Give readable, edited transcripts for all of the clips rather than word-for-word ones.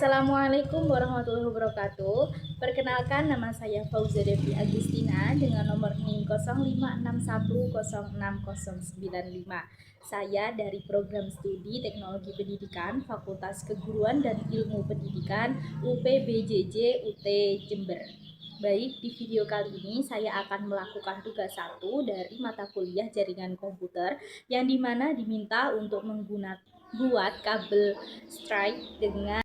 Assalamualaikum warahmatullahi wabarakatuh. Perkenalkan, nama saya Fauzia Devi Agustina dengan nomor NIM 0561060095. Saya dari program studi Teknologi Pendidikan Fakultas Keguruan dan Ilmu Pendidikan UPBJJ UT Jember. Baik, di video kali ini saya akan melakukan tugas 1 dari mata kuliah jaringan komputer yang dimana diminta untuk buat kabel strike dengan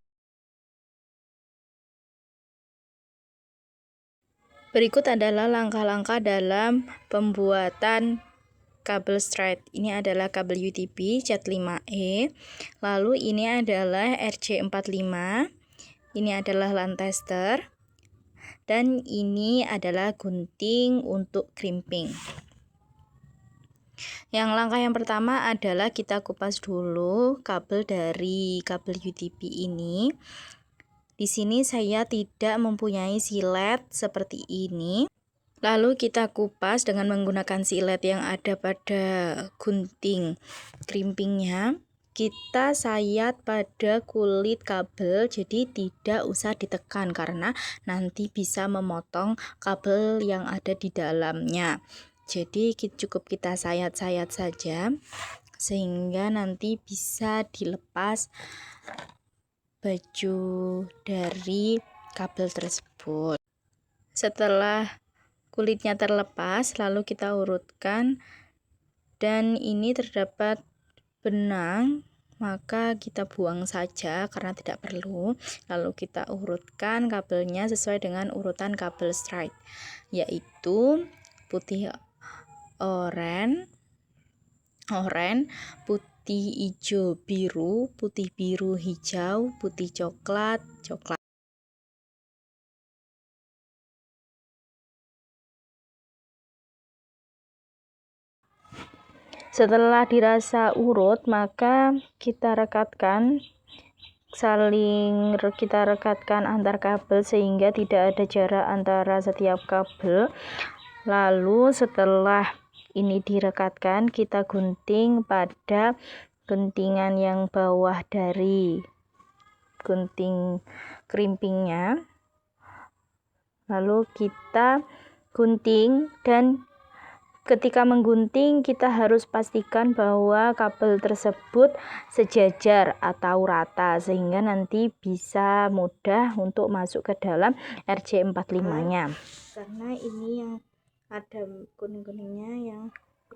berikut adalah langkah-langkah dalam pembuatan kabel straight. Ini adalah kabel UTP CAT5E. Lalu ini adalah RJ45. Ini adalah LAN tester. Dan ini adalah gunting untuk crimping. Yang langkah yang pertama adalah kita kupas dulu kabel dari kabel UTP ini. Di sini saya tidak mempunyai silet seperti ini. Lalu kita kupas dengan menggunakan silet yang ada pada gunting crimpingnya. Kita sayat pada kulit kabel, jadi tidak usah ditekan karena nanti bisa memotong kabel yang ada di dalamnya. Jadi cukup kita sayat-sayat saja sehingga nanti bisa dilepas baju dari kabel tersebut. Setelah kulitnya terlepas, lalu kita urutkan, dan ini terdapat benang, maka kita buang saja karena tidak perlu. Lalu kita urutkan kabelnya sesuai dengan urutan kabel straight, yaitu putih oranye, putih hijau biru, putih biru hijau, putih coklat. Setelah dirasa urut, maka kita rekatkan antar kabel sehingga tidak ada jarak antara setiap kabel. Lalu setelah ini direkatkan, kita gunting pada guntingan yang bawah dari gunting crimpingnya. Lalu kita gunting, dan ketika menggunting kita harus pastikan bahwa kabel tersebut sejajar atau rata sehingga nanti bisa mudah untuk masuk ke dalam RJ45-nya. Karena ini yang ada kuning-kuningnya yang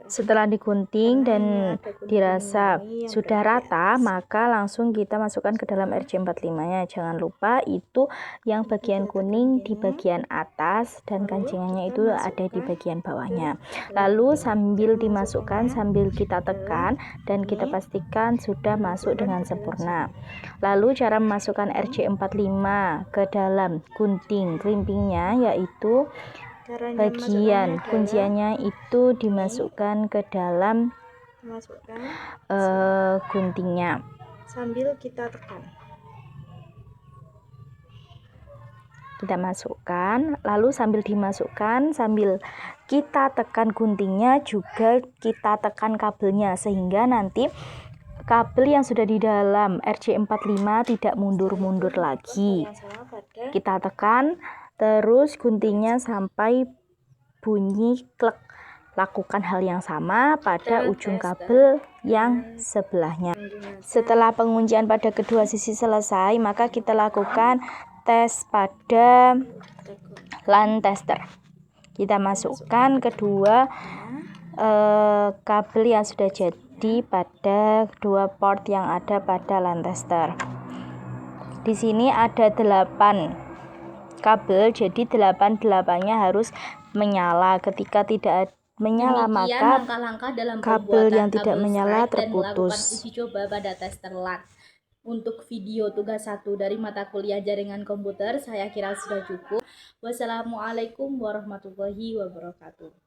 setelah digunting dan dirasa sudah rata, maka langsung kita masukkan ke dalam RJ45-nya. Jangan lupa itu yang bagian kuning di bagian atas dan kancingannya itu ada di bagian bawahnya. Lalu sambil dimasukkan, sambil kita tekan dan kita pastikan sudah masuk dengan sempurna. Lalu cara memasukkan RJ45 ke dalam gunting crimpingnya, yaitu bagian kunciannya itu dimasukkan ke dalam guntingnya sambil kita tekan. Kita masukkan, lalu sambil dimasukkan, sambil kita tekan guntingnya, juga kita tekan kabelnya sehingga nanti kabel yang sudah di dalam RJ45 tidak mundur-mundur lagi. Kita tekan terus guntingnya sampai bunyi klek. Lakukan hal yang sama pada ujung kabel yang sebelahnya. Setelah penguncian pada kedua sisi selesai, maka kita lakukan tes pada LAN tester. Kita masukkan kedua kabel yang sudah jadi pada dua port yang ada pada LAN tester. Di sini ada 8 kabel, jadi 8-8-nya harus menyala. Ketika tidak menyala, maka kabel yang tidak menyala terputus. Uji coba pada tester LAN. Untuk video tugas 1 dari mata kuliah jaringan komputer saya kira sudah cukup. Wassalamualaikum warahmatullahi wabarakatuh.